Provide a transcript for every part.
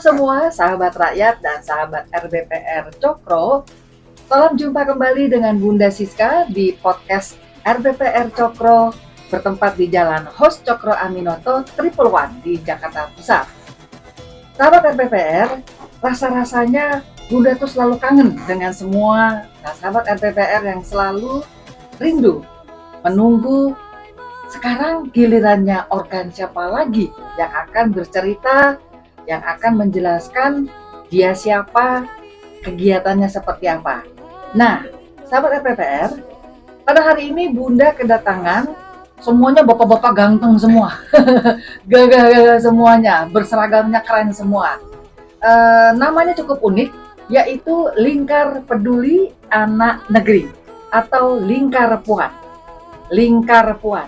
semua sahabat rakyat dan sahabat RBPR Cokro. Salam jumpa kembali dengan Bunda Siska di podcast RBPR Cokro bertempat di Jalan Hos Cokro Aminoto 111 di Jakarta Pusat. Sahabat RBPR, rasa-rasanya Bunda tuh selalu kangen dengan semua sahabat RBPR yang selalu rindu menunggu sekarang gilirannya organ siapa lagi yang akan bercerita, yang akan menjelaskan dia siapa, kegiatannya seperti apa. Nah, sahabat RBPR, pada hari ini Bunda kedatangan semuanya bapak-bapak ganteng semua, gagah-gagah semuanya, berseragamnya keren semua. Namanya cukup unik, yaitu Lingkar Peduli Anak Negeri atau Lingkar Puan. Lingkar Puan.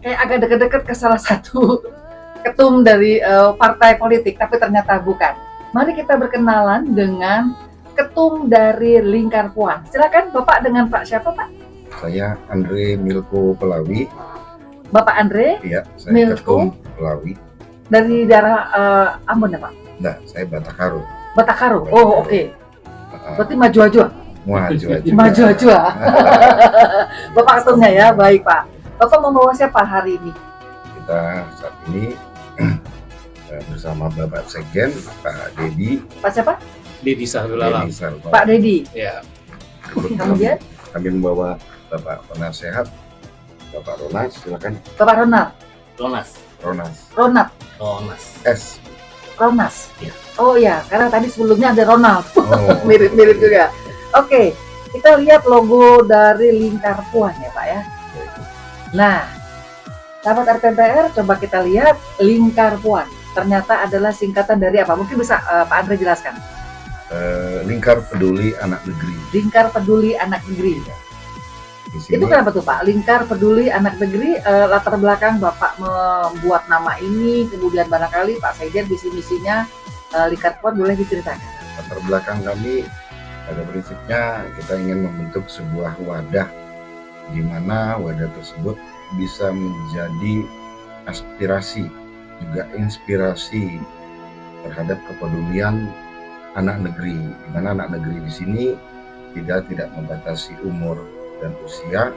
Kayak agak deket-deket ke salah satu ketum dari partai politik, tapi ternyata bukan. Mari kita berkenalan dengan ketum dari Lingkar Puan. Silakan Bapak dengan Pak siapa Pak? Saya Andre Milko Pelawi. Bapak Andre? Iya, saya Milko ketum Pelawi. Dari daerah Ambon ya Pak? Nah, saya Batakaro. Batakaro. Oh oke. Berarti maju-maju. Maju-maju. Bapak ketumnya ya, baik Pak. Bapak membawa siapa hari ini? Kita saat ini bersama Bapak Sekjen, Pak Dedi. Pak siapa? Dedi Sahrul-Alam. Pak Dedi. Ya. Kemudian kami membawa Bapak Penasehat, Bapak Ronas, silakan. Bapak Ronald. Ronas. S. Ronas. Ya. Oh ya, karena tadi sebelumnya ada Ronald. Oh. Mirip-mirip juga. Oke, kita lihat logo dari Lingkar Puan ya Pak ya. Nah, sahabat RBPR, coba kita lihat Lingkar Puan. Ternyata adalah singkatan dari apa? Mungkin bisa Pak Andre jelaskan. Lingkar Peduli Anak Negeri. Lingkar Peduli Anak Negeri. Di sini, Itu kenapa tuh Pak? Lingkar Peduli Anak Negeri, latar belakang Bapak membuat nama ini, kemudian barangkali Pak Sekjen visi misinya Lingkar Puan boleh diceritakan. latar belakang kami pada prinsipnya kita ingin membentuk sebuah wadah di mana wadah tersebut bisa menjadi aspirasi juga inspirasi terhadap kepedulian anak negeri, di mana anak negeri di sini tidak membatasi umur dan usia.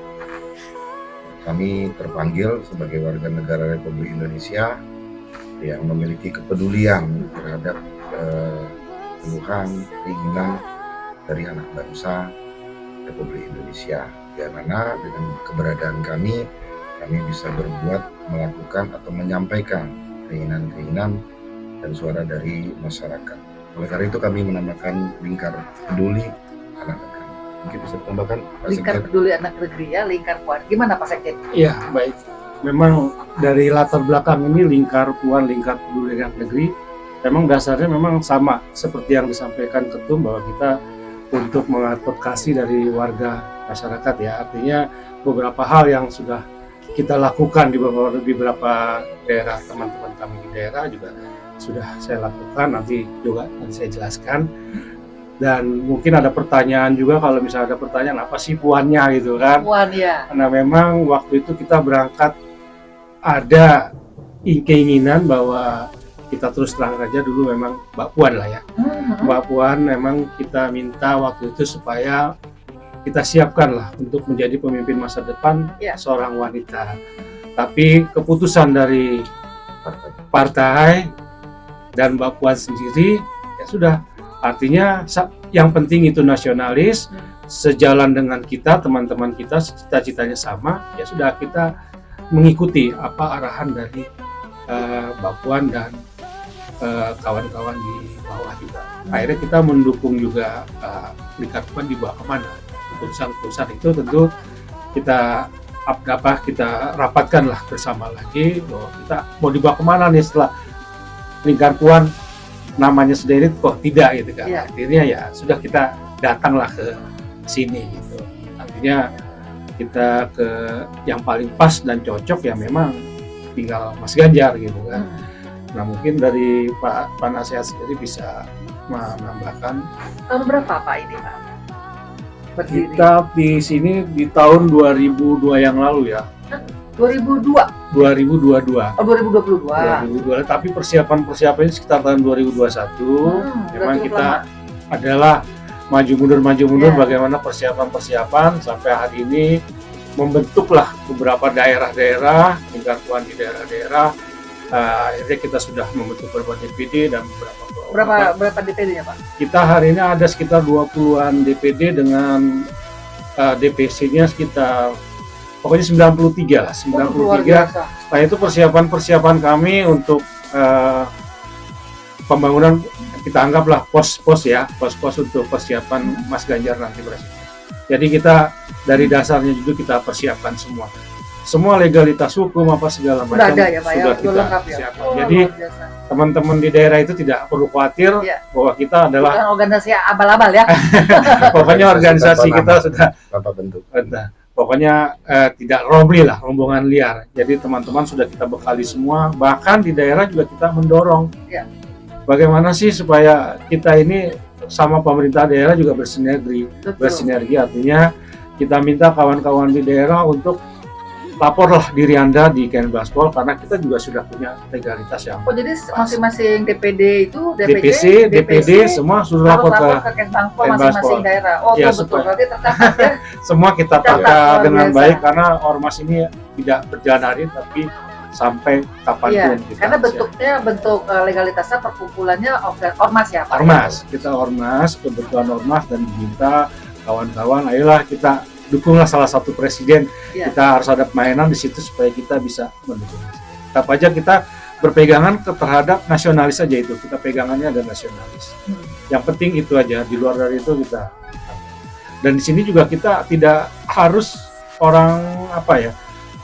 Kami terpanggil sebagai warga negara Republik Indonesia yang memiliki kepedulian terhadap keluhan, keinginan dari anak bangsa Republik Indonesia. Di mana dengan keberadaan kami bisa berbuat, melakukan atau menyampaikan keinginan-keinginan dan suara dari masyarakat. Oleh karena itu kami menamakan Lingkar Peduli Anak Negeri. Mungkin bisa ditambahkan Pak Lingkar Sekjen. Peduli Anak Negeri ya, Lingkar Puan. Gimana Pak Sekjen? Ya, baik. Memang dari latar belakang ini Lingkar Puan, Lingkar Peduli Anak Negeri, memang dasarnya memang sama seperti yang disampaikan ketum bahwa kita untuk mengadvokasi dari warga masyarakat ya. Artinya beberapa hal yang sudah kita lakukan di beberapa daerah, teman-teman kami di daerah juga sudah saya lakukan, nanti saya jelaskan. Dan mungkin ada pertanyaan juga, kalau misalnya ada pertanyaan apa sih puannya gitu kan. Puan ya. Karena memang waktu itu kita berangkat ada keinginan bahwa kita terus terang aja dulu memang Mbak Puan lah ya. Mbak Puan memang kita minta waktu itu supaya kita siapkan lah untuk menjadi pemimpin masa depan seorang wanita. Tapi keputusan dari partai dan Mbak Puan sendiri ya sudah, artinya yang penting itu nasionalis, sejalan dengan kita, teman-teman kita cita-citanya sama, ya sudah kita mengikuti apa arahan dari Mbak Puan dan kawan-kawan di bawah juga. Akhirnya kita mendukung juga Lingkar Puan dibawa kemana. Keputusan-keputusan itu tentu kita rapatkan lah bersama lagi bahwa kita mau dibawa kemana nih setelah Lingkar Puan namanya sendiri kok tidak gitu kan. Akhirnya ya sudah kita datanglah ke sini gitu. Artinya kita ke yang paling pas dan cocok ya memang tinggal Mas Ganjar gitu kan. Nah mungkin dari Pak Penasehat sendiri bisa menambahkan. Tahun berapa Pak ini Pak? Berdiri. Kita di sini di tahun 2002 yang lalu ya. 2002. 2022. Oh, 2022. 2022. Tapi persiapan sekitar tahun 2021. Memang kita adalah maju mundur bagaimana persiapan sampai hari ini membentuklah beberapa daerah-daerah, tingkatan di daerah-daerah. Akhirnya kita sudah membentuk beberapa DPD dan Berapa DPD-nya, Pak? Kita hari ini ada sekitar 20-an DPD dengan DPC-nya sekitar pokoknya 93 lah, 93. Nah, itu persiapan kami untuk pembangunan, kita anggaplah pos-pos untuk persiapan Mas Ganjar nanti presiden. Jadi kita dari dasarnya juga kita persiapkan semua legalitas hukum apa segala macam ada ya, Pak, sudah kita siapkan. Jadi teman-teman di daerah itu tidak perlu khawatir bahwa kita adalah bukan organisasi abal-abal ya. Pokoknya organisasi kita sudah bentuk. Pokoknya tidak rombongan liar. Jadi teman-teman sudah kita bekali semua. Bahkan di daerah juga kita mendorong. Bagaimana sih supaya kita ini sama pemerintah daerah juga bersinergi. Artinya kita minta kawan-kawan di daerah untuk laporlah diri Anda di Kenbaspol karena kita juga sudah punya legalitas yang. Oh, jadi masing-masing DPD itu DPD semua sudah lapor ke Kenbaspol masing-masing daerah. Oh, ya, betul. Berarti tercatat ya. Semua kita tata dengan baik karena ormas ini tidak berjalan hari tapi sampai kapanpun. Karena bentuk legalitasnya perkumpulannya ormas ya, Pak. Kita ormas, kebetulan ormas dan diminta kawan-kawan, ayolah kita dukunglah salah satu presiden. Kita harus ada mainan di situ supaya kita bisa mendukung. Tetap aja kita berpegangan terhadap nasionalis aja itu. Kita pegangannya ada nasionalis. Yang penting itu aja. Di luar dari itu kita. Dan di sini juga kita tidak harus orang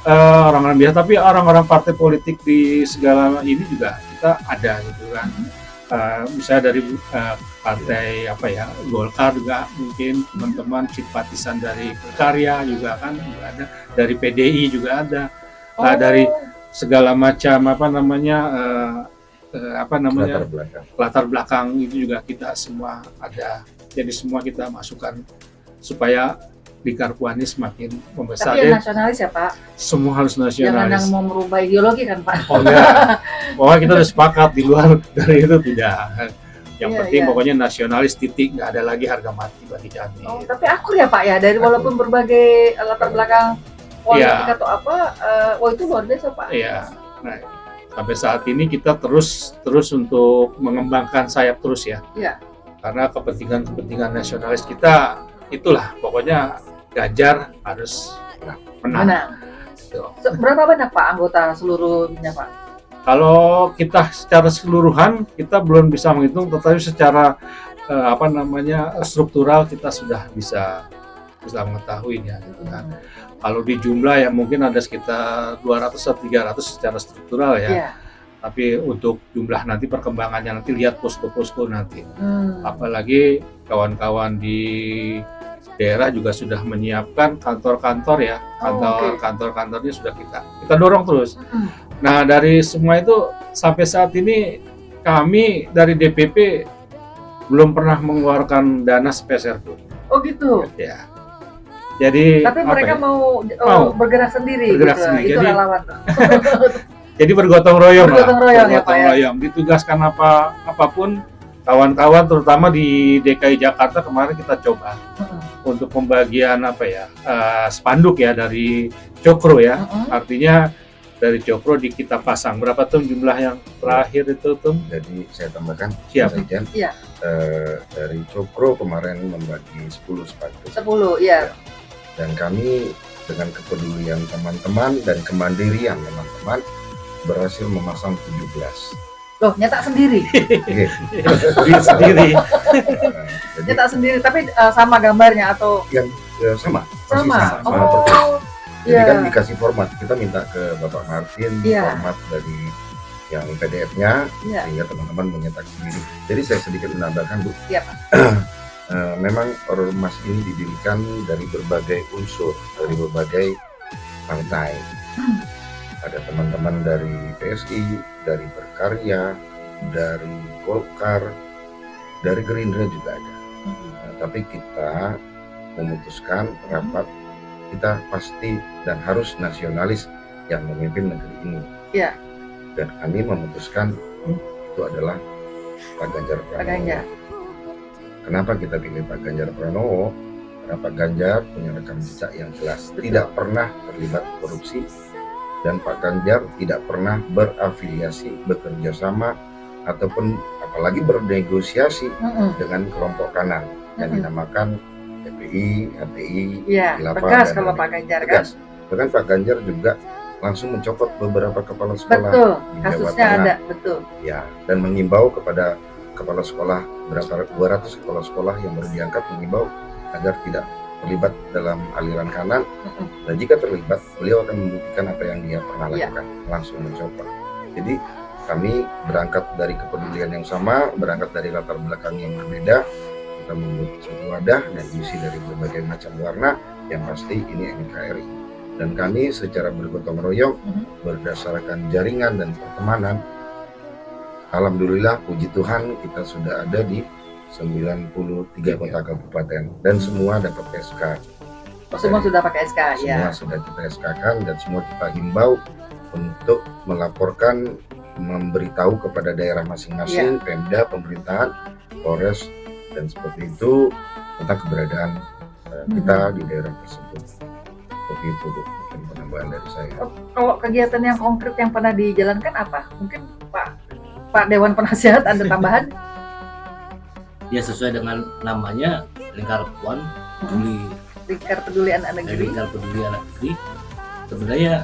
orang biasa, tapi orang-orang partai politik di segala ini juga kita ada gitu kan. Misalnya dari partai Golkar juga mungkin teman-teman simpatisan dari Berkarya juga kan ada, dari PDI juga ada, dari segala macam latar belakang itu juga kita semua ada. Jadi semua kita masukkan supaya Likarpuani semakin membesar. Tapi nasionalis ya, Pak? Semua harus nasionalis. Jangan yang mau merubah ideologi kan, Pak? Oh enggak. Pokoknya kita udah sepakat, di luar dari itu tidak. Yang penting pokoknya nasionalis titik, nggak ada lagi harga mati bagi kami. Oh, tapi akur ya, Pak ya, dari walaupun berbagai latar belakang politik atau apa, itu luar biasa, Pak. Iya. Nah, sampai saat ini kita terus untuk mengembangkan sayap terus ya. Iya. Karena kepentingan nasionalis kita itulah pokoknya Ganjar harus menang. Berapa banyak Pak anggota seluruhnya, Pak? Kalau kita secara keseluruhan kita belum bisa menghitung, tetapi secara struktural kita sudah bisa mengetahuinya gitu kan. Kalau di jumlah ya mungkin ada sekitar 200 atau 300 secara struktural ya. Tapi untuk jumlah nanti perkembangannya nanti lihat posko-posko nanti. Apalagi kawan-kawan di daerah juga sudah menyiapkan kantor-kantor ya, kantor-kantornya sudah kita dorong terus. Nah dari semua itu sampai saat ini kami dari DPP belum pernah mengeluarkan dana sepeser pun. Oh gitu. Ya. Jadi. Tapi mereka mau bergerak sendiri. Itu jadi, relawan. Jadi bergotong royong ya. Ditugaskan apapun. Kawan-kawan terutama di DKI Jakarta kemarin kita coba untuk pembagian spanduk ya dari Cokro ya. Artinya dari Cokro kita pasang. Berapa tuh jumlah yang terakhir itu tuh? Jadi saya tambahkan. Siap. Dari Cokro kemarin membagi 10 spanduk. 10 ya. Dan kami dengan kepedulian teman-teman dan kemandirian teman-teman berhasil memasang 17. Loh, nyetak sendiri? Sendiri. Nyetak sendiri, tapi sama gambarnya atau? Yang sama. Jadi kan dikasih format, kita minta ke Bapak Martin format dari yang PDF-nya sehingga teman-teman menyetak sendiri. Jadi saya sedikit menambahkan, Bu. Iya, Pak. Memang ormas ini didirikan dari berbagai unsur, dari berbagai partai. Ada teman-teman dari PSI, dari Berkarya, dari Golkar, dari Gerindra juga ada. Tapi kita memutuskan rapat kita pasti dan harus nasionalis yang memimpin negeri ini. Iya. Dan kami memutuskan itu adalah Pak Ganjar Pak Pranowo. Ganjar. Kenapa kita pilih Pak Ganjar Pranowo? Karena Pak Ganjar punya rekam jejak yang jelas, Betul. tidak pernah terlibat korupsi, dan Pak Ganjar tidak pernah berafiliasi, bekerja sama, ataupun apalagi bernegosiasi dengan kelompok kanan yang dinamakan FPI, HTI, Iya, Khilafah, tegas dan kalau lain-lain. Pak Ganjar kan. Tegas. Bahkan Pak Ganjar juga langsung mencopot beberapa kepala sekolah Betul, di Jawa kasusnya Tengah. ada, betul. Ya, dan mengimbau kepada kepala sekolah, berapa 200 kepala sekolah yang baru diangkat, mengimbau agar tidak terlibat dalam aliran kanan. Dan jika terlibat, beliau akan membuktikan apa yang dia pernah lakukan, langsung mencopot. Jadi kami berangkat dari kepedulian yang sama, berangkat dari latar belakang yang berbeda, kita membuat suatu wadah dan diisi dari berbagai macam warna, yang pasti ini NKRI. Dan kami secara bergotong royong, berdasarkan jaringan dan pertemanan, alhamdulillah puji Tuhan kita sudah ada di 93 kota kabupaten dan semua dapat SK. Semua sudah pakai SK, Semua ya. sudah kita SK-kan dan semua kita himbau untuk melaporkan, memberitahu kepada daerah masing-masing, Pemda, pemerintahan, Polres, dan seperti itu tentang keberadaan kita di daerah tersebut. Seperti itu, Bu, mungkin penambahan dari saya. Kalau kegiatan yang konkret yang pernah dijalankan apa? Mungkin Pak Dewan Penasihat ada tambahan? Ya, sesuai dengan namanya Lingkar Puan Lingkar Peduli Anak Negeri. Lingkar Peduli Anak Negeri. Sebenarnya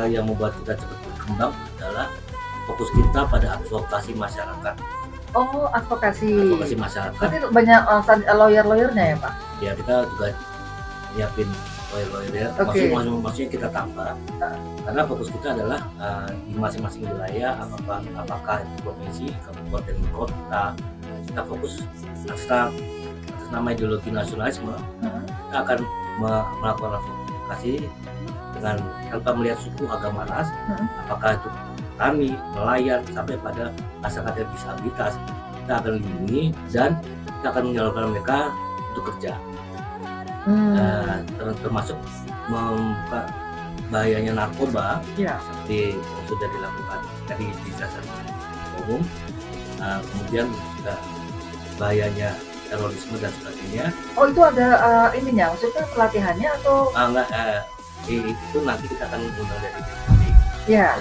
yang membuat kita cepat berkembang adalah fokus kita pada advokasi masyarakat. Oh, advokasi. Advokasi masyarakat. Berarti banyak lawyer-lawyernya ya, Pak? Ya, kita juga nyiapin lawyer ya. Oke. Maksudnya kita tambah. Karena fokus kita adalah di masing-masing wilayah, apakah itu provinsi, kabupaten, kota. Kita fokus atas nama ideologi nasionalisme. Kita akan melakukan advokasi dengan tanpa melihat suku, agama, ras, apakah itu petani, nelayan, sampai pada masyarakat yang disabilitas. Kita akan lindungi dan kita akan menyalurkan mereka untuk kerja. Termasuk membuka bahayanya narkoba, seperti yang sudah dilakukan tadi di dasar umum. Kemudian juga bahayanya terorisme dan sebagainya. Oh, itu ada ininya, maksudnya pelatihannya atau? Enggak, itu nanti kita akan undang dari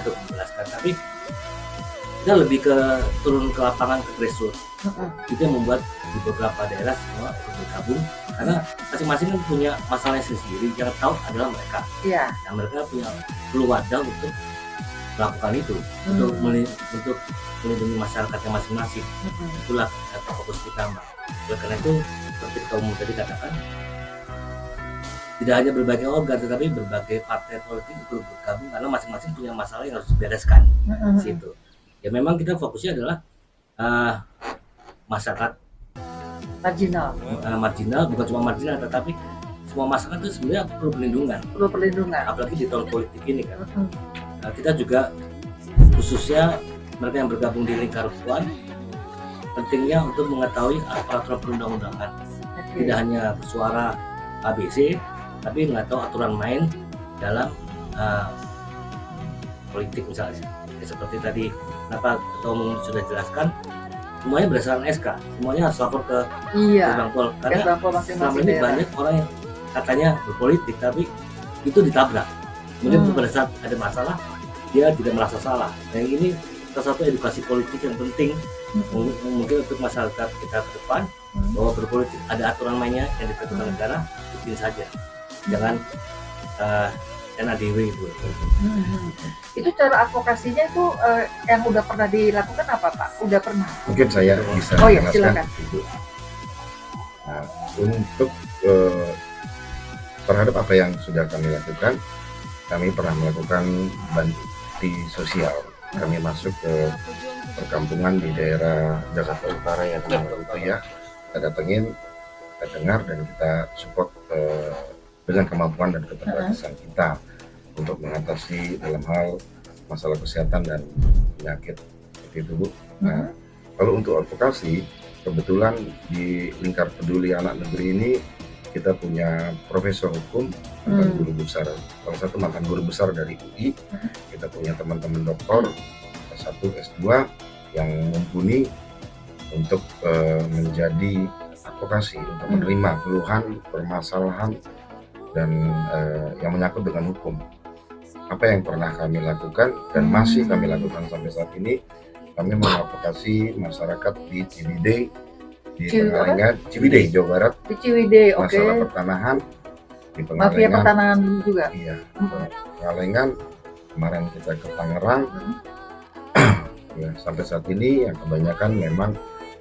untuk menjelaskan. Tapi kita lebih ke turun ke lapangan, ke grassroots. Itu yang membuat di beberapa daerah semua ikut bergabung, karena masing-masing kan punya masalahnya sendiri. Yang tahu adalah mereka. Nah, mereka perlu wadah untuk melakukan itu, untuk melindungi masyarakatnya masing-masing. Itulah fokus kita, Mbak. Oleh karena itu, seperti Ketua Umum tadi katakan, tidak hanya berbagai organ, tetapi berbagai partai politik ikut bergabung karena masing-masing punya masalah yang harus dibereskan. Situ. Ya, memang kita fokusnya adalah masyarakat marginal, bukan cuma marginal, tetapi semua masyarakat itu sebenarnya perlu perlindungan. Apalagi di tahun politik ini kan. Kita juga khususnya mereka yang bergabung di Lingkar Puan, pentingnya untuk mengetahui peraturan perundang-undangan. Tidak hanya bersuara ABC, tapi nggak tahu aturan main dalam politik misalnya. Ya, seperti tadi kenapa Ketua Umum sudah jelaskan, semuanya berdasarkan SK, semuanya harus lapor ke Bangpol. Karena selama ini banyak orang yang katanya berpolitik tapi itu ditabrak. Kemudian pada saat ada masalah dia tidak merasa salah. Yang ini salah satu edukasi politik yang penting mungkin untuk masyarakat kita ke depan, bahwa berpolitik ada aturan mainnya yang ditentukan negara, ikutin saja, jangan NADW itu. Itu cara advokasinya itu yang udah pernah dilakukan apa, Pak? Udah pernah? Mungkin saya bisa silakan. Ibu. Nah, untuk terhadap apa yang sudah kami lakukan, kami pernah melakukan bakti sosial. Kami masuk ke perkampungan di daerah Jakarta Utara ya, itu ya. Kita datengin, kita dengar dan kita support dengan kemampuan dan keterbatasan kita untuk mengatasi dalam hal masalah kesehatan dan penyakit seperti itu, Bu. Nah, kalau untuk advokasi, kebetulan di Lingkar Peduli Anak Negeri ini kita punya profesor hukum, mantan guru besar, salah satu mantan guru besar dari UI. Kita punya teman-teman doktor S1, S2 yang mumpuni untuk menjadi advokasi, untuk menerima keluhan, permasalahan, dan yang menyangkut dengan hukum. Apa yang pernah kami lakukan dan masih kami lakukan sampai saat ini, kami mengadvokasi masyarakat di Ciwidey, di Pengalengan, Ciwidey, Jawa Barat. Di Ciwidey, oke. Masalah pertanahan di Pengalengan. Mafia pertanahan juga. Iya, Pengalengan. Kemarin kita ke Tangerang. Ya, sampai saat ini yang kebanyakan memang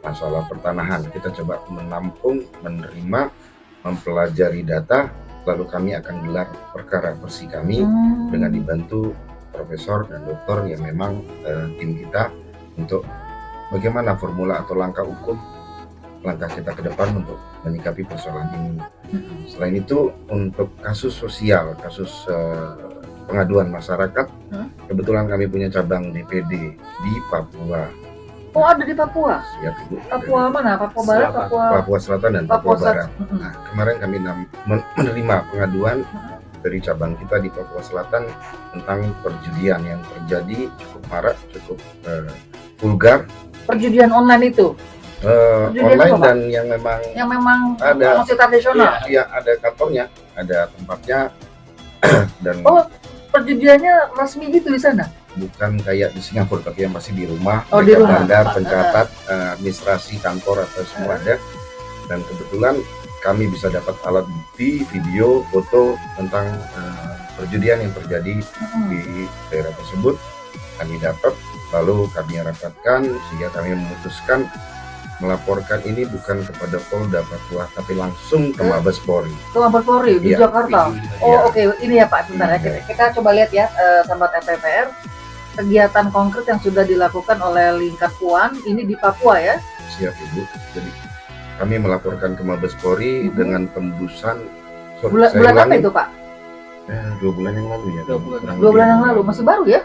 masalah pertanahan. Kita coba menampung, menerima, mempelajari data, lalu kami akan gelar perkara bersih kami dengan dibantu profesor dan dokter yang memang tim kita untuk bagaimana formula atau langkah hukum, langkah kita ke depan untuk menyikapi persoalan ini. Selain itu untuk kasus sosial, kasus pengaduan masyarakat, kebetulan kami punya cabang DPD di Papua. Oh, ada di Papua? Siap, Ibu. Papua mana? Papua Barat, Papua Selatan dan Papua Barat. Nah, kemarin kami menerima pengaduan dari cabang kita di Papua Selatan tentang perjudian yang terjadi cukup marak, cukup vulgar. Perjudian online itu? Online dan yang memang ada masih tradisional? Iya, ada kantornya, ada tempatnya. Dan perjudiannya resmi gitu di sana? Bukan kayak di Singapura, tapi yang masih di rumah, di rumah. bandar, pencatat, administrasi, kantor atau semua ada. Dan kebetulan kami bisa dapat alat bukti, video, foto tentang perjudian yang terjadi di daerah tersebut. Kami dapat, lalu kami rapatkan sehingga kami memutuskan melaporkan ini bukan kepada Polda Papua, tapi langsung ke Mabes Polri. Ke Mabes Polri di Jakarta. Oke. Ini ya Pak, sebentar ya. Kita coba lihat ya, sahabat RPPR, kegiatan konkret yang sudah dilakukan oleh Lingkar Puan ini di Papua ya. Siap, Ibu. Jadi kami melaporkan ke Mabes Polri dengan tembusan bulan apa itu Pak? 2 bulan yang lalu ya. 2 bulan yang lalu, masih baru ya?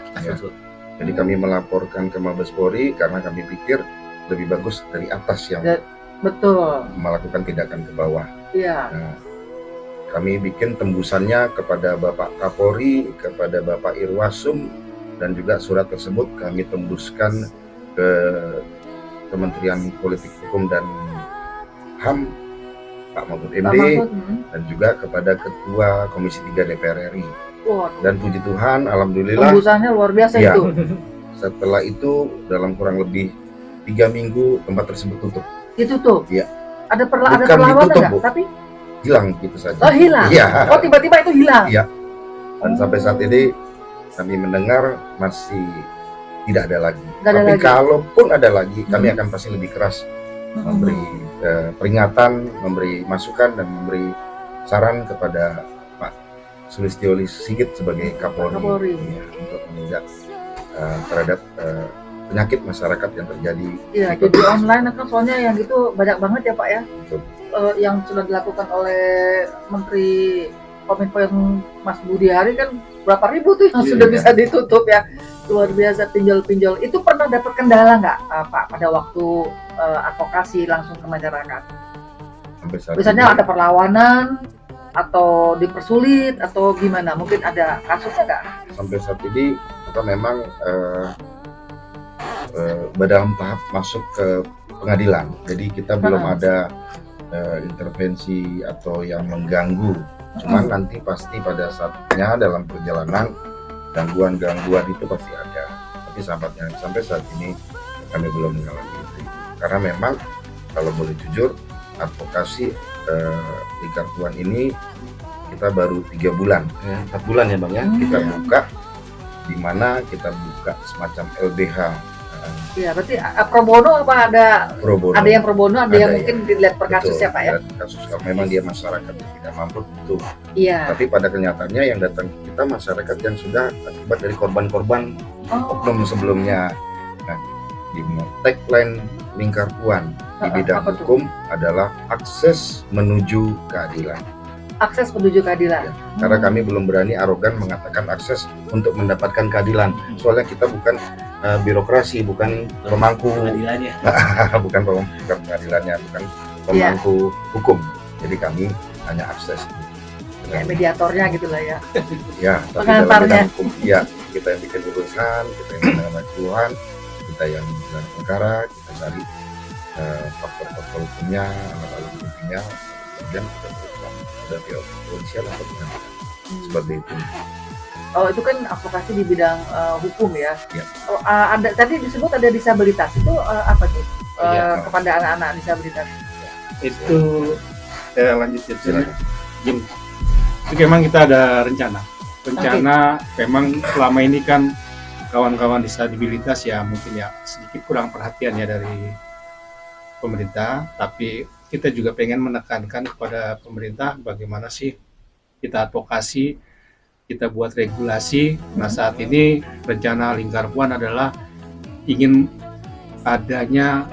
Jadi kami melaporkan ke Mabes Polri karena kami pikir lebih bagus dari atas yang betul melakukan tindakan ke bawah. Iya. Nah, kami bikin tembusannya kepada Bapak Kapolri, kepada Bapak Irwasum, dan juga surat tersebut kami tembuskan ke Kementerian Politik Hukum dan HAM Pak Mahfud MD, dan juga kepada Ketua Komisi 3 DPR RI. Dan puji Tuhan, alhamdulillah tembusannya luar biasa ya, itu. Setelah itu dalam kurang lebih 3 minggu tempat tersebut tutup. Ditutup? Iya. Ada perlawanan nggak? Tapi hilang gitu saja. Oh, hilang? Iya. Oh, tiba-tiba itu hilang? Iya. Dan sampai saat ini kami mendengar masih tidak ada lagi. Tapi kalaupun ada lagi, kami akan pasti lebih keras memberi peringatan, memberi masukan, dan memberi saran kepada Pak Sulistyo Sigit sebagai Kapolri. Ya, untuk menindak terhadap penyakit masyarakat yang terjadi. Iya, jadi online kan soalnya yang gitu banyak banget ya Pak ya. Betul. Yang sudah dilakukan oleh Menteri Kominfo yang Mas Budi Hari kan berapa ribu tuh yang sudah bisa ditutup ya. Luar biasa, pinjol-pinjol. Itu pernah dapat kendala nggak Pak pada waktu advokasi langsung ke masyarakat? Sampai saat misalnya ini, ada perlawanan atau dipersulit atau gimana? Mungkin ada kasusnya nggak? Sampai saat ini kita memang dalam tahap masuk ke pengadilan, jadi kita belum ada intervensi atau yang mengganggu. Cuman nanti pasti pada saatnya dalam perjalanan gangguan-gangguan itu pasti ada. Tapi sampai saat ini kami belum mengalami itu. Karena memang kalau boleh jujur, advokasi Lingkar Puan ini kita baru 3 bulan, 4 bulan ya Bang ya. Kita buka, di mana kita buka semacam LBH. Iya, berarti pro bono apa ada pro bono. Ada yang pro bono, ada yang mungkin dilihat per kasus ya Pak ya? Kasus kalau memang dia masyarakat yang tidak mampu itu. Iya. Tapi pada kenyataannya yang datang ke kita masyarakat yang sudah akibat dari korban-korban oknum sebelumnya. Nah, di tagline Lingkar Puan di bidang hukum adalah akses menuju keadilan. Akses menuju keadilan. Ya, karena kami belum berani arogan mengatakan akses untuk mendapatkan keadilan. Soalnya kita bukan birokrasi, bukan pemangku pengadilannya, bukan pengadilannya, bukan pemangku hukum. Jadi kami hanya akses. Kayak mediatornya gitu lah ya. Ya, tapi dalam bidang hukum, ya kita yang bikin urusan, kita yang menangani keluhan, kita yang menangani perkara, kita cari faktor-faktor hukumnya, alat-alat buktinya, kemudian kita teruskan pada pihak kepolisian atau pengadilan. Seperti itu. Oh, itu kan advokasi di bidang hukum ya. Ya. Oh, ada tadi disebut ada disabilitas. Itu apa tuh? Kepada anak-anak disabilitas. Itu saya lanjut ya. Gini. Itu memang kita ada rencana. Memang selama ini kan kawan-kawan disabilitas ya mungkin ya sedikit kurang perhatian ya dari pemerintah, tapi kita juga pengen menekankan kepada pemerintah bagaimana sih kita advokasi, kita buat regulasi. Nah saat ini rencana Lingkar Buana adalah ingin adanya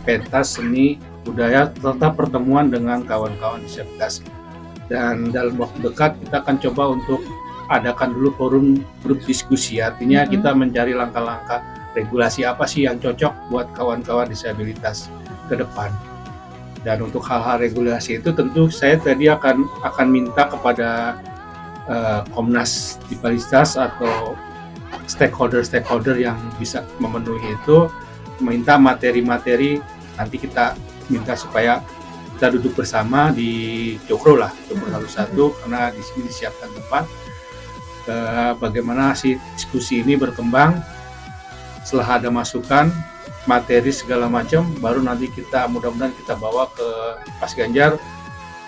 pentas seni budaya serta pertemuan dengan kawan-kawan disabilitas. Dan dalam waktu dekat kita akan coba untuk adakan dulu forum grup diskusi, artinya kita mencari langkah-langkah regulasi apa sih yang cocok buat kawan-kawan disabilitas ke depan. Dan untuk hal-hal regulasi itu tentu saya tadi akan minta kepada Komnas Disabilitas atau stakeholder yang bisa memenuhi itu, minta materi-materi, nanti kita minta supaya kita duduk bersama di Cokro 1 karena di sini disiapkan tempat bagaimana sih diskusi ini berkembang. Setelah ada masukan materi segala macam, baru nanti kita mudah-mudahan kita bawa ke Mas Ganjar.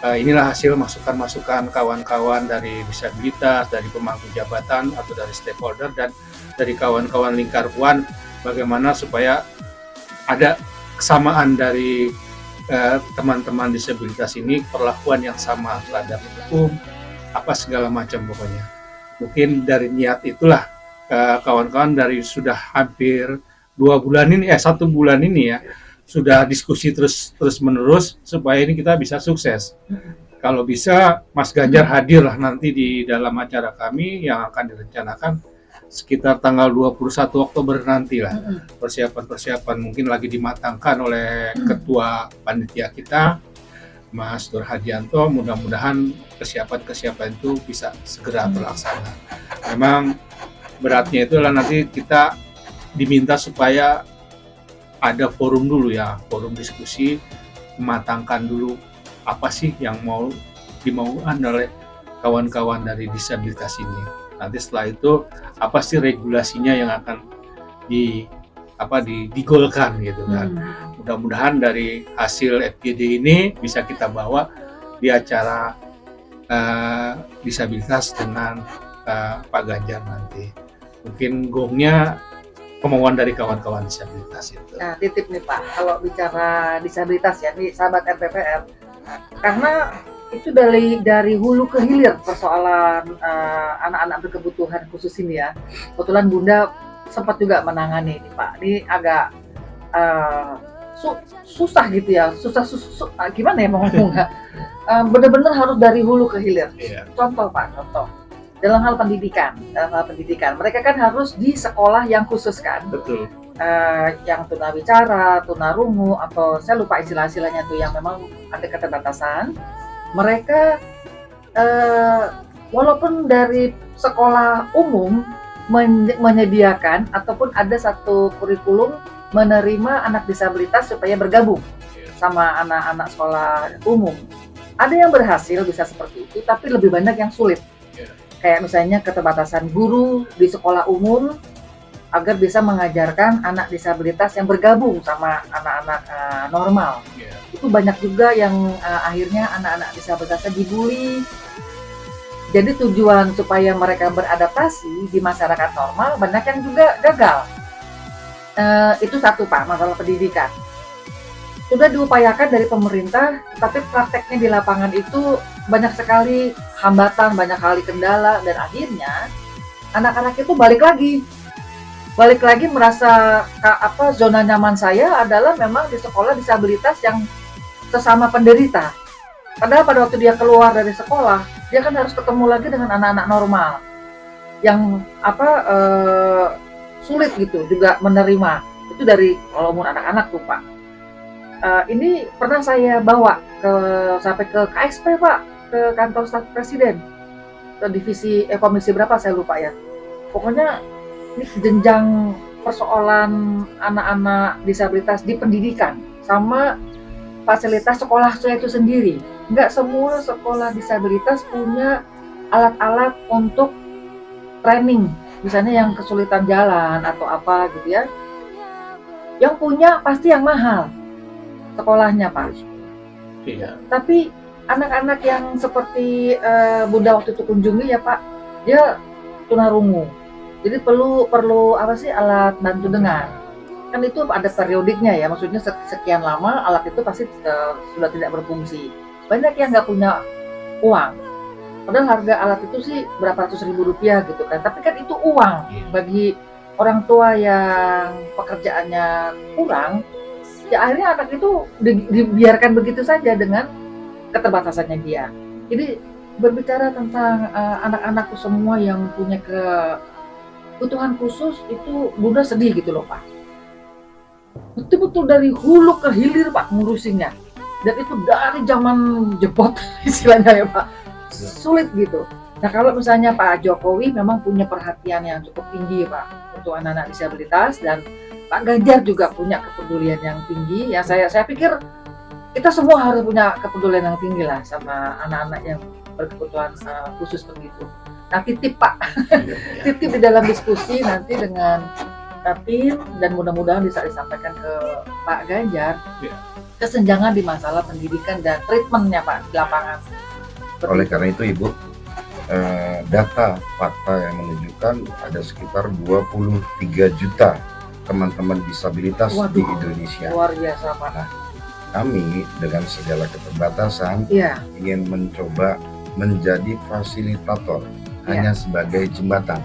Inilah hasil masukan-masukan kawan-kawan dari disabilitas, dari pemangku jabatan atau dari stakeholder dan dari kawan-kawan Lingkar Buana, bagaimana supaya ada kesamaan dari teman-teman disabilitas ini, perlakuan yang sama terhadap hukum, apa segala macam pokoknya. Mungkin dari niat itulah kawan-kawan dari sudah hampir 1 bulan ini ya, sudah diskusi terus menerus supaya ini kita bisa sukses. Kalau bisa Mas Ganjar hadirlah nanti di dalam acara kami yang akan direncanakan sekitar tanggal 21 Oktober nanti lah. Persiapan mungkin lagi dimatangkan oleh ketua panitia kita, Mas Nur Hadianto. Mudah-mudahan kesiapan itu bisa segera terlaksana. Memang beratnya itu adalah nanti kita diminta supaya ada forum dulu ya, forum diskusi, mematangkan dulu apa sih yang mau dimaukan oleh kawan-kawan dari disabilitas ini. Nanti setelah itu apa sih regulasinya yang akan digolkan gitu kan. Mudah-mudahan dari hasil FGD ini bisa kita bawa di acara disabilitas dengan Pak Ganjar nanti. Mungkin gongnya kemauan dari kawan-kawan disabilitas itu. Nah, titip nih Pak, kalau bicara disabilitas ya, nih sahabat RPPR, karena itu dari hulu ke hilir persoalan anak-anak berkebutuhan khusus ini ya. Kebetulan Bunda sempat juga menangani ini Pak. Ini agak susah gitu ya, gimana ya mau ngomongnya? Benar-benar harus dari hulu ke hilir. Yeah. Contoh dalam hal pendidikan, mereka kan harus di sekolah yang khusus kan. Betul. Yang tunawicara, tunarungu, atau saya lupa istilah-istilahnya tuh yang memang ada keterbatasan. Mereka walaupun dari sekolah umum menyediakan ataupun ada satu kurikulum menerima anak disabilitas supaya bergabung sama anak-anak sekolah umum. Ada yang berhasil bisa seperti itu, tapi lebih banyak yang sulit. Kayak misalnya keterbatasan guru di sekolah umum agar bisa mengajarkan anak disabilitas yang bergabung sama anak-anak normal. Itu banyak juga yang akhirnya anak-anak disabilitasnya dibully. Jadi tujuan supaya mereka beradaptasi di masyarakat normal, banyak yang juga gagal. Itu satu Pak, masalah pendidikan. Sudah diupayakan dari pemerintah, tapi prakteknya di lapangan itu banyak sekali hambatan, banyak kali kendala, dan akhirnya anak-anak itu balik lagi merasa zona nyaman saya adalah memang di sekolah disabilitas yang sesama penderita. Padahal pada waktu dia keluar dari sekolah, dia kan harus ketemu lagi dengan anak-anak normal yang sulit gitu juga menerima. Itu dari kalau umur anak-anak tuh Pak. Ini pernah saya bawa sampai ke KSP Pak. ke kantor staf presiden, ke divisi komisi berapa saya lupa ya. Pokoknya ini jenjang persoalan anak-anak disabilitas di pendidikan sama fasilitas sekolah saya itu sendiri. Nggak semua sekolah disabilitas punya alat-alat untuk training, misalnya yang kesulitan jalan atau apa gitu ya. Yang punya pasti yang mahal sekolahnya, Pak. Iya. Tapi anak-anak yang seperti Bunda waktu itu kunjungi ya Pak, dia tunarungu. Jadi perlu apa sih, alat bantu dengar. Kan itu ada periodiknya ya, maksudnya sekian lama alat itu pasti sudah tidak berfungsi. Banyak yang nggak punya uang. Padahal harga alat itu sih berapa ratus ribu rupiah gitu kan. Tapi kan itu uang bagi orang tua yang pekerjaannya kurang. Ya akhirnya anak itu dibiarkan begitu saja dengan keterbatasannya dia. Jadi berbicara tentang anak-anak semua yang punya kebutuhan khusus itu Bunda sedih gitu loh Pak. Betul-betul dari hulu ke hilir Pak ngurusinnya. Dan itu dari zaman jebot istilahnya ya Pak. Sulit gitu. Nah kalau misalnya Pak Jokowi memang punya perhatian yang cukup tinggi Pak untuk anak-anak disabilitas, dan Pak Ganjar juga punya kepedulian yang tinggi. Ya saya pikir kita semua harus punya kepedulian yang tinggi lah sama anak-anak yang berkebutuhan khusus begitu. Nah titip Pak, titip di dalam diskusi nanti dengan tim, dan mudah-mudahan bisa disampaikan ke Pak Ganjar kesenjangan di masalah pendidikan dan treatmentnya Pak di lapangan. Oleh karena itu Ibu, data fakta yang menunjukkan ada sekitar 23 juta teman-teman disabilitas di Indonesia. Luar biasa Pak. Nah, kami dengan segala keterbatasan ingin mencoba menjadi fasilitator, hanya sebagai jembatan,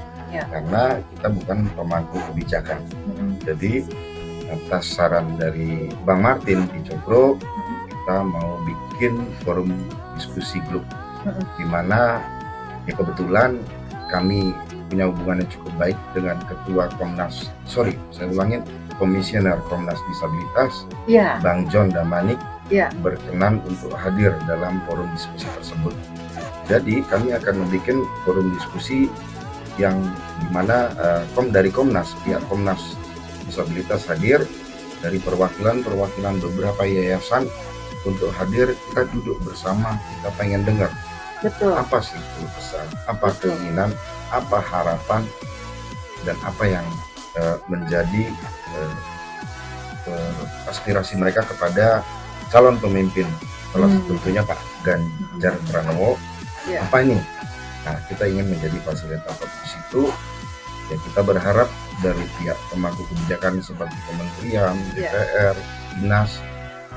karena kita bukan pemangku kebijakan. Jadi atas saran dari Bang Martin di Cokro, kita mau bikin forum diskusi grup, di mana ya kebetulan kami punya hubungan yang cukup baik dengan ketua Komisioner Komnas Disabilitas, Bang John Damanik, berkenan untuk hadir dalam forum diskusi tersebut. Jadi kami akan membuat forum diskusi yang dimana dari Komnas, pihak Komnas Disabilitas hadir, dari perwakilan beberapa yayasan untuk hadir, kita duduk bersama, kita pengen dengar apa sih pesan, apa keinginan, apa harapan, dan apa yang menjadi aspirasi mereka kepada calon pemimpin, salah tentunya Pak Ganjar Pranowo. Apa ini? Nah, kita ingin menjadi fasilitator di situ. Ya, kita berharap dari pihak pemangku kebijakan seperti Kementerian, DPR, Dinas,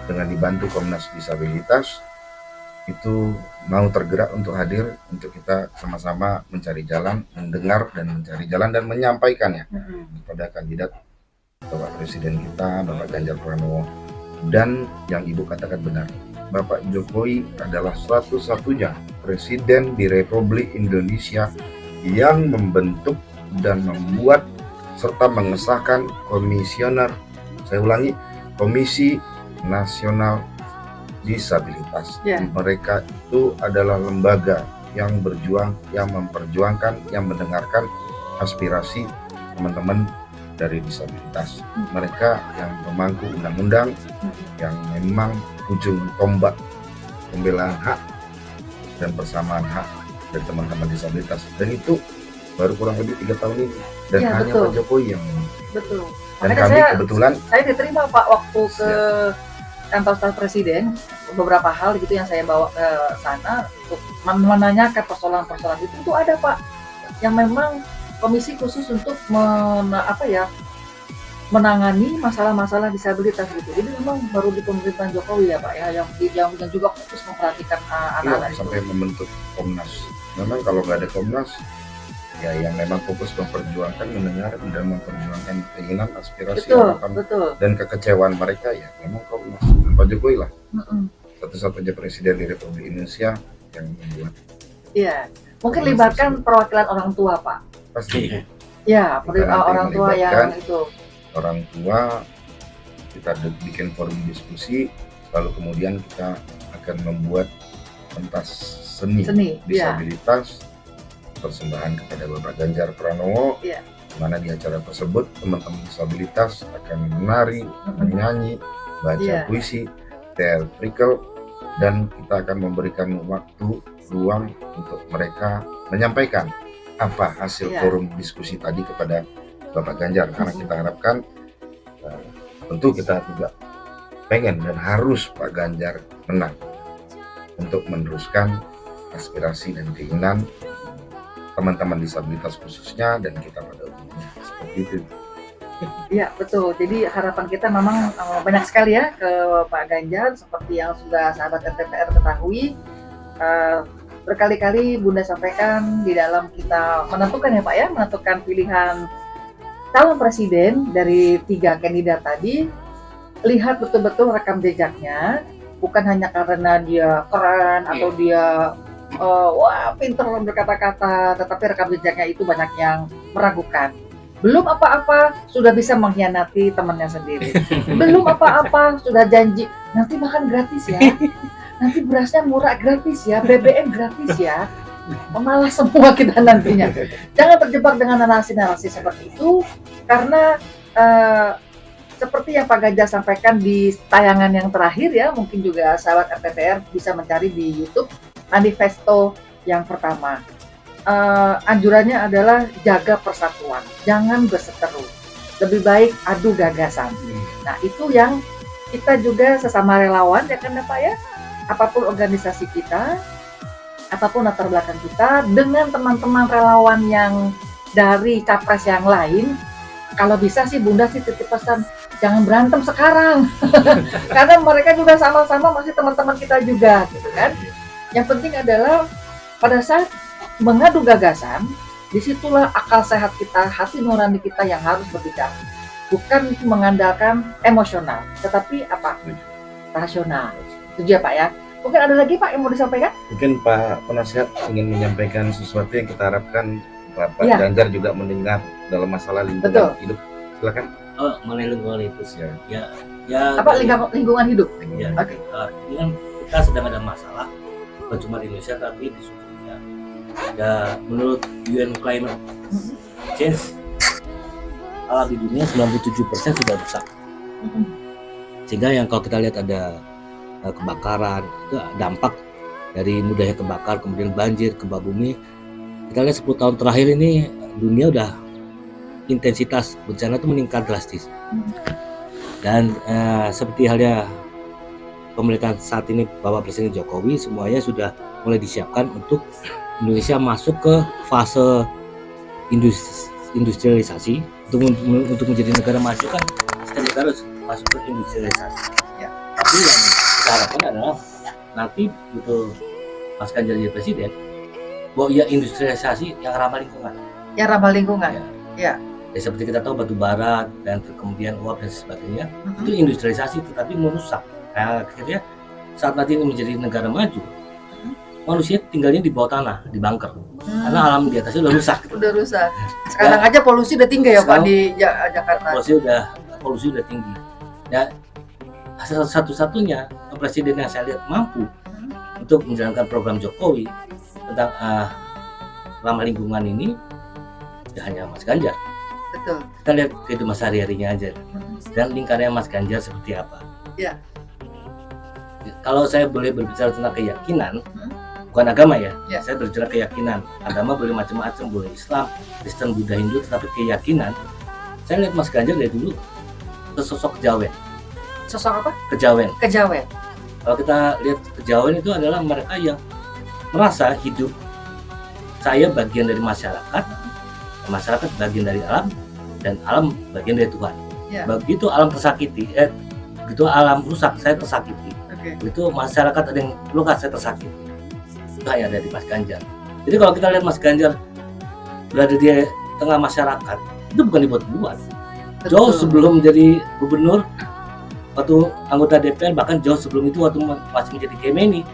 dengan dibantu Komnas Disabilitas, itu mau tergerak untuk hadir, untuk kita sama-sama mencari jalan, mendengar dan mencari jalan dan menyampaikannya kepada kandidat Bapak Presiden kita, Bapak Ganjar Pranowo. Dan yang Ibu katakan benar, Bapak Jokowi adalah satu-satunya presiden di Republik Indonesia yang membentuk dan membuat serta mengesahkan Komisi Nasional Disabilitas. Mereka itu adalah lembaga yang berjuang, yang memperjuangkan, yang mendengarkan aspirasi teman-teman dari disabilitas. Mereka yang pemangku undang-undang, yang memang ujung tombak pembelaan hak dan persamaan hak dari teman-teman disabilitas. Dan itu baru kurang lebih 3 tahun ini, dan hanya Pak Jokowi yang betul. Dan kami kebetulan saya diterima Pak waktu ke kantor staf presiden, beberapa hal gitu yang saya bawa ke sana untuk menanyakan persoalan-persoalan itu ada Pak, yang memang komisi khusus untuk menangani masalah-masalah disabilitas gitu. Jadi memang baru di pemerintahan Jokowi ya Pak ya, yang juga fokus memperhatikan anak-anak itu. Sampai membentuk Komnas. Memang kalau nggak ada Komnas, ya yang memang fokus memperjuangkan, mendengar dan memperjuangkan keinginan, aspirasi, harapan dan kekecewaan mereka, ya memang Komnas. Pak Jokowi lah satu-satunya presiden di Republik Indonesia yang membuat. Iya, mungkin libatkan perwakilan orang tua Pak. Pasti. Ya, orang tua yang itu. Orang tua, kita bikin forum diskusi, lalu kemudian kita akan membuat pentas seni disabilitas persembahan kepada Bapak Ganjar Pranowo. Di mana di acara tersebut teman-teman disabilitas akan menari, menyanyi, baca puisi, theatrical, dan kita akan memberikan waktu ruang untuk mereka menyampaikan apa hasil forum diskusi tadi kepada Bapak Ganjar, karena kita harapkan tentu kita juga pengen dan harus Pak Ganjar menang untuk meneruskan aspirasi dan keinginan teman-teman disabilitas khususnya dan kita pada umumnya, seperti itu. Ya betul, jadi harapan kita memang banyak sekali ya ke Pak Ganjar, seperti yang sudah sahabat RVPR ketahui. Berkali-kali Bunda sampaikan di dalam kita menentukan ya Pak ya, menentukan pilihan calon presiden dari 3 kandidat tadi, lihat betul-betul rekam jejaknya, bukan hanya karena dia keren atau dia wah pinter berkata-kata, tetapi rekam jejaknya itu banyak yang meragukan. Belum apa-apa sudah bisa mengkhianati temannya sendiri. Belum apa-apa sudah janji nanti makan gratis ya, nanti berasnya murah gratis ya, BBM gratis ya. Malah semua kita nantinya. Jangan terjebak dengan narasi-narasi seperti itu, karena seperti yang Pak Ganjar sampaikan di tayangan yang terakhir ya, mungkin juga sahabat RVPR bisa mencari di YouTube manifesto yang pertama. Anjurannya adalah jaga persatuan, jangan berseteru, lebih baik adu gagasan. Nah itu yang kita juga sesama relawan ya kan Pak ya, apapun organisasi kita, apapun latar belakang kita, dengan teman-teman relawan yang dari capres yang lain, kalau bisa sih Bunda sih titip pesan, jangan berantem sekarang, karena mereka juga sama-sama masih teman-teman kita juga gitu kan. Yang penting adalah pada saat mengadu gagasan, disitulah akal sehat kita, hati nurani kita yang harus berbicara. Bukan mengandalkan emosional, tetapi apa? Rasional. Setuju ya Pak ya? Mungkin ada lagi Pak yang mau disampaikan? Mungkin Pak Penasihat ingin menyampaikan sesuatu yang kita harapkan Bapak Ganjar juga mendengar dalam masalah lingkungan hidup. Silakan. Mengenai lingkungan itu sih. Ya apa lingkungan hidup? Ya, ini kan kita sedang ada masalah, bukan cuma di Indonesia tapi di seluruh dunia. Ya, menurut UN Climate Change, alam di dunia 97% sudah rusak. Sehingga yang kalau kita lihat ada kebakaran, itu dampak dari mudahnya kebakar, kemudian banjir, gempa bumi. Kita lihat 10 tahun terakhir ini dunia udah intensitas bencana itu meningkat drastis. Dan seperti halnya pemerintahan saat ini Bapak Presiden Jokowi, semuanya sudah mulai disiapkan untuk Indonesia masuk ke fase industrialisasi. Untuk menjadi negara maju kan setiap negara harus masuk ke industrialisasi. Ya. Tapi yang kita harapkan adalah nanti betul Mas Ganjar jadi presiden, bahwa ya industrialisasi yang ramah lingkungan. Yang ramah lingkungan. Ya. Ya, seperti kita tahu batu bara dan kemudian uap dan sebagainya, itu industrialisasi tetapi merusak. Nah, akhirnya saat nanti ini menjadi negara maju, manusia tinggalnya di bawah tanah, di bunker, karena alam di atasnya udah rusak. Udah rusak. Sekarang aja polusi udah tinggi ya Pak di Jakarta. Polusi udah tinggi. Dan satu-satunya presiden yang saya lihat mampu untuk menjalankan program Jokowi tentang ramah lingkungan ini, tidak hanya Mas Ganjar. Betul. Kita lihat kehidupan sehari-harinya aja, dan lingkarannya Mas Ganjar seperti apa. Ya. Kalau saya boleh berbicara tentang keyakinan, bukan agama ya. Saya berbicara keyakinan. Agama boleh macam-macam, boleh Islam, Kristen, Buddha, Hindu, tetapi keyakinan, saya lihat Mas Ganjar dari dulu sosok kejawen. Sosok apa? Kejawen. Kejawen. Kalau kita lihat kejawen itu adalah mereka yang merasa hidup saya bagian dari masyarakat bagian dari alam, dan alam bagian dari Tuhan. Begitu alam tersakiti, begitu alam rusak, saya tersakiti. Begitu masyarakat ada yang luka, saya tersakiti. Itu hanya dari Mas Ganjar. Jadi kalau kita lihat Mas Ganjar berada di tengah masyarakat, itu bukan dibuat-buat. Jauh sebelum menjadi gubernur, waktu anggota DPR, bahkan jauh sebelum itu waktu masih menjadi Kemeni,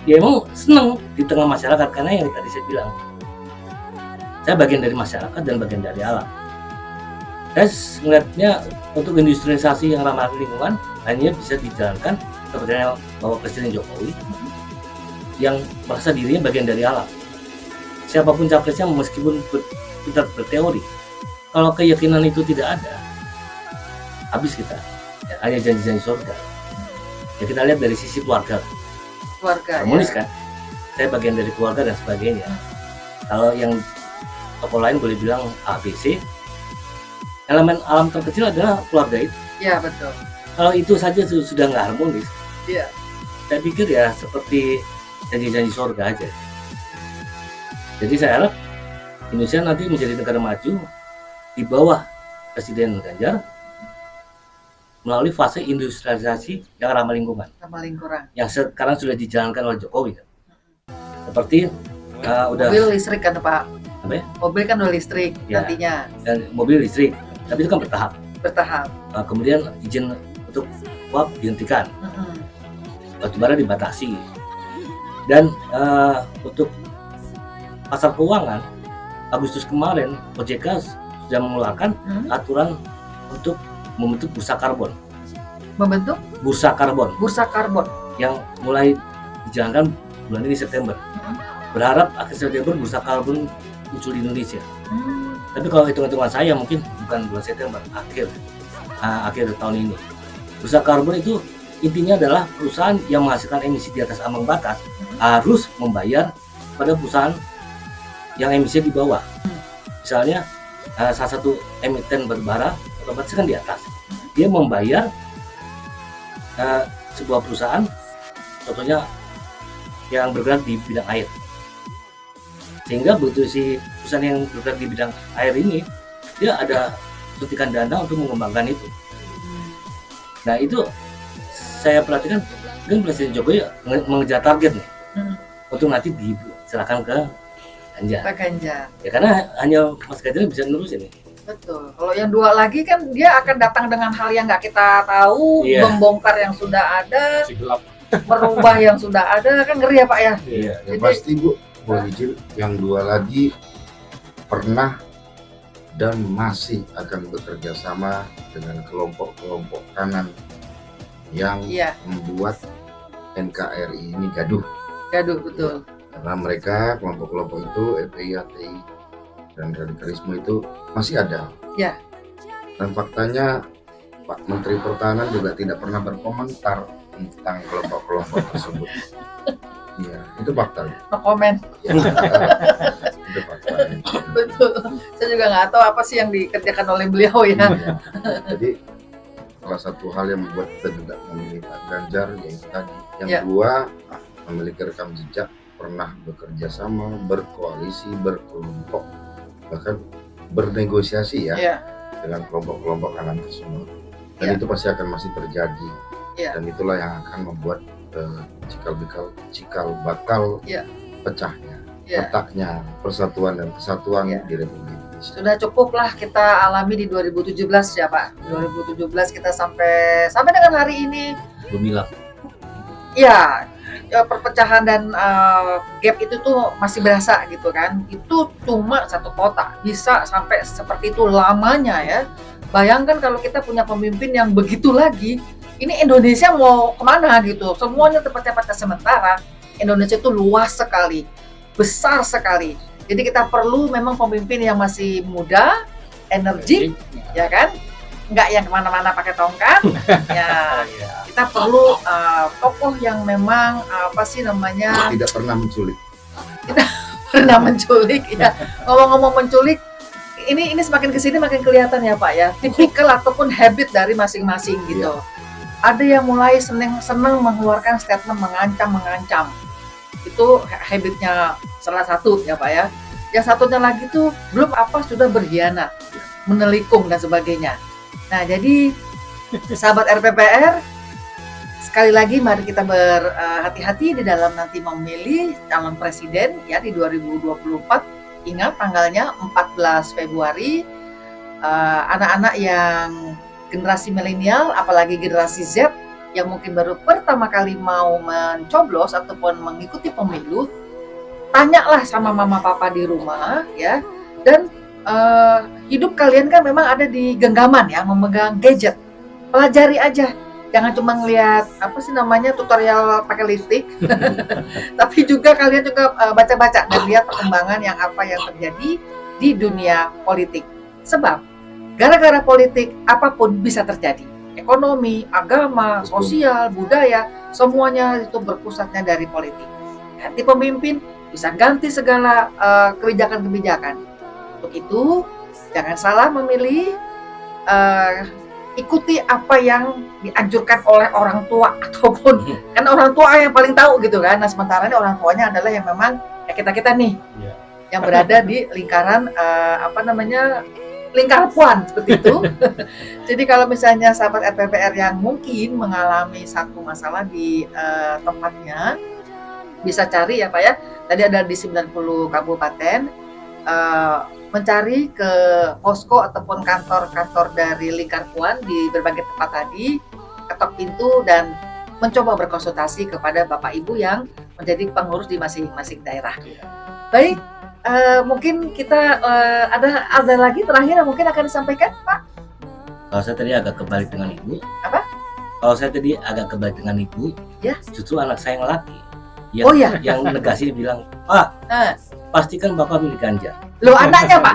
dia emang senang di tengah masyarakat, karena yang tadi saya bilang, saya bagian dari masyarakat dan bagian dari alam. Saya melihatnya untuk industrialisasi yang ramah lingkungan hanya bisa dijalankan seperti yang Bapak Presiden Jokowi yang merasa dirinya bagian dari alam. Siapapun capresnya meskipun kita berteori, kalau keyakinan itu tidak ada, habis kita. Ya, hanya janji-janji surga. Ya kita lihat dari sisi keluarga harmonis kan, saya bagian dari keluarga dan sebagainya. Kalau yang tokoh lain boleh bilang ABC, elemen alam terkecil adalah keluarga itu. Ya betul. Kalau itu saja sudah nggak harmonis, ya saya pikir ya seperti janji-janji surga aja. Jadi saya harap Indonesia nanti menjadi negara maju di bawah Presiden Ganjar melalui fase industrialisasi yang ramah lingkungan. Yang sekarang sudah dijalankan oleh Jokowi. Seperti mobil listrik kan Pak? Apa ya? Mobil kan udah listrik ya, nantinya. Dan mobil listrik, tapi itu kan bertahap. Kemudian izin untuk uap dihentikan, batubara dibatasi, dan untuk pasar keuangan Agustus kemarin OJK sudah mengeluarkan aturan untuk membentuk bursa karbon. Bursa karbon yang mulai dijalankan bulan ini September. Berharap akhir September bursa karbon muncul di Indonesia. Tapi kalau hitung-hitungan saya mungkin bukan bulan September, akhir tahun ini. Bursa karbon itu intinya adalah perusahaan yang menghasilkan emisi di atas ambang batas harus membayar pada perusahaan yang emisinya di bawah. Misalnya salah satu emiten batubara otomatis kan di atas, dia membayar sebuah perusahaan, contohnya yang bergerak di bidang air, sehingga begitu si perusahaan yang bergerak di bidang air ini dia ada suntikan dana untuk mengembangkan itu. Nah itu saya perhatikan kan Presiden Jokowi mengejar target nih untuk nanti diserahkan ke Ganjar. Ya karena hanya Mas Ganjar bisa nerusin nih. Betul. Kalau yang dua lagi kan dia akan datang dengan hal yang nggak kita tahu, membongkar yang sudah ada, merubah yang sudah ada, kan ngeri ya Pak ya. Iya. Jadi, pasti Bu, boleh izin yang dua lagi pernah dan masih akan bekerja sama dengan kelompok-kelompok kanan yang membuat NKRI ini gaduh. Betul. Karena mereka kelompok-kelompok itu FPI, HTI dan radikalisme itu masih ada. Ya. Dan faktanya Pak Menteri Pertahanan juga tidak pernah berkomentar tentang kelompok-kelompok tersebut. Iya, itu fakta. No comment. Itu fakta. Betul. Saya juga nggak tahu apa sih yang dikerjakan oleh beliau ya. Jadi salah satu hal yang membuat kita juga memilih Pak Ganjar yaitu tadi. Yang kedua, memiliki rekam jejak, pernah bekerja sama, berkoalisi, berkelompok, bahkan bernegosiasi dengan kelompok-kelompok kanan tersebut. Dan itu pasti akan masih terjadi. Dan itulah yang akan membuat cikal bakal pecahnya, letaknya persatuan dan kesatuan di Republik Indonesia. Sudah cukuplah kita alami di 2017 ya Pak. 2017 kita sampai dengan hari ini gemilang. Ya, perpecahan dan gap itu tuh masih berasa gitu kan. Itu cuma satu kota bisa sampai seperti itu lamanya ya. Bayangkan kalau kita punya pemimpin yang begitu lagi, ini Indonesia mau kemana gitu. Semuanya terpecah-pecah, sementara Indonesia itu luas sekali, besar sekali. Jadi kita perlu memang pemimpin yang masih muda, energik, ya kan? Nggak yang kemana-mana pakai tongkat. Ya, kita perlu tokoh yang memang tidak pernah menculik. Tidak pernah menculik ya. Ngomong-ngomong menculik, ini semakin kesini makin kelihatan ya Pak ya. Tipikal ataupun habit dari masing-masing gitu. Ada yang mulai seneng mengeluarkan statement mengancam. Itu habitnya salah satu ya Pak ya. Yang satunya lagi tuh belum apa sudah berkhianat, menelikung dan sebagainya. Nah jadi sahabat RPPR, sekali lagi mari kita berhati-hati di dalam nanti memilih calon presiden ya di 2024. Ingat tanggalnya 14 Februari. Anak-anak yang generasi milenial, apalagi generasi Z yang mungkin baru pertama kali mau mencoblos ataupun mengikuti pemilu, tanyalah sama mama papa di rumah ya. Dan hidup kalian kan memang ada di genggaman ya, memegang gadget. Pelajari aja jangan cuma ngelihat apa sih namanya tutorial pakai lipstick, tapi juga kalian juga baca-baca dan lihat perkembangan yang apa yang terjadi di dunia politik. Sebab gara-gara politik apapun bisa terjadi. Ekonomi, agama, sosial, budaya, semuanya itu berpusatnya dari politik. Ganti pemimpin bisa ganti segala kebijakan-kebijakan. Untuk itu jangan salah memilih, ikuti apa yang dianjurkan oleh orang tua ataupun kan orang tua yang paling tahu gitu kan. Nah sementara ini orang tuanya adalah yang memang ya kita nih yang berada di lingkaran lingkar puan seperti itu. Jadi kalau misalnya sahabat RPPR yang mungkin mengalami satu masalah di tempatnya, bisa cari ya Pak ya. Tadi ada di 90 kabupaten, mencari ke posko ataupun kantor-kantor dari lingkar puan di berbagai tempat tadi, ketok pintu dan mencoba berkonsultasi kepada Bapak Ibu yang menjadi pengurus di masing-masing daerah. Baik, mungkin kita ada lagi terakhir yang mungkin akan disampaikan, Pak? Kalau saya tadi agak kebalik dengan Ibu. Apa? Kalau saya tadi agak kebalik dengan Ibu, ya. Justru anak saya yang laki. Yang negasi bilang, Pak, pastikan Bapak milih Ganjar. Loh anaknya Pak?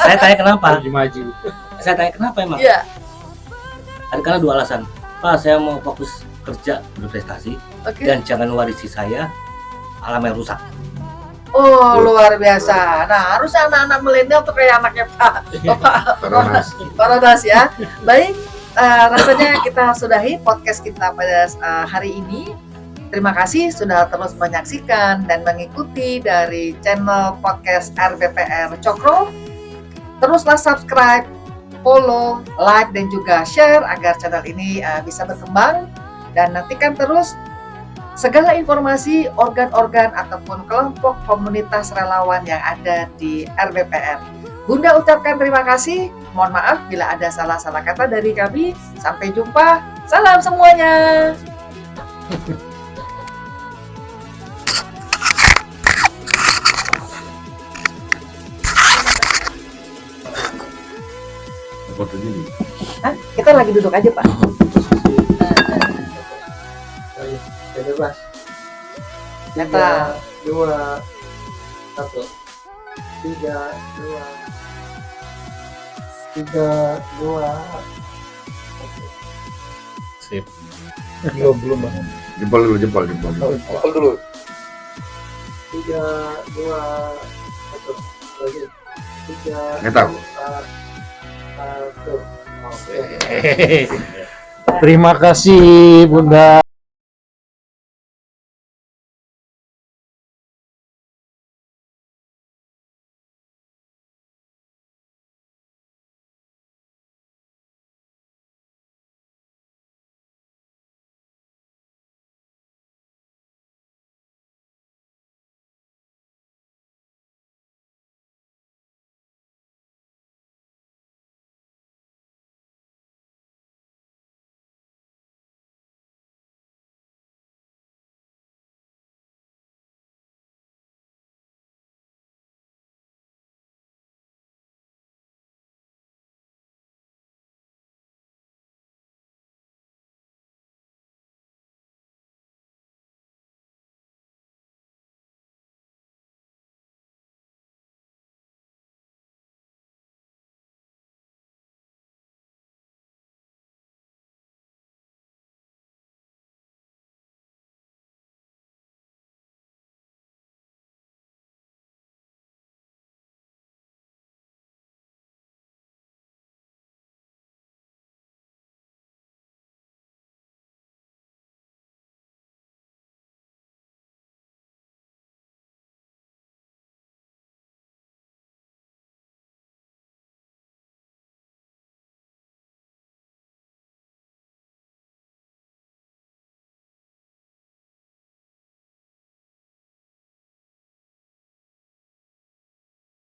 Saya tanya kenapa? Maju. Saya tanya kenapa emang? Iya. Karena 2 alasan. Pak, saya mau fokus kerja berprestasi dan jangan warisi saya alam yang rusak. Oh luar biasa. Nah harus anak-anak milenial tuh kayak anaknya Pak Ronas ya. Baik, rasanya kita sudahi podcast kita pada hari ini. Terima kasih sudah terus menyaksikan dan mengikuti dari channel podcast RPPR Cokro. Teruslah subscribe, follow, like, dan juga share agar channel ini bisa berkembang. Dan nantikan terus segala informasi organ-organ ataupun kelompok komunitas relawan yang ada di RPPR. Bunda ucapkan terima kasih. Mohon maaf bila ada salah-salah kata dari kami. Sampai jumpa. Salam semuanya. Foto gini. Hah? Kita lagi duduk aja Pak. Bebas. 3, 2, 1. 3, 2. Sip. Belum Bang. Jempol dulu. Jempol dulu. 3, 2, 1. Lagi. 3. Nggak tahu. 1. Oke. Terima kasih Bunda.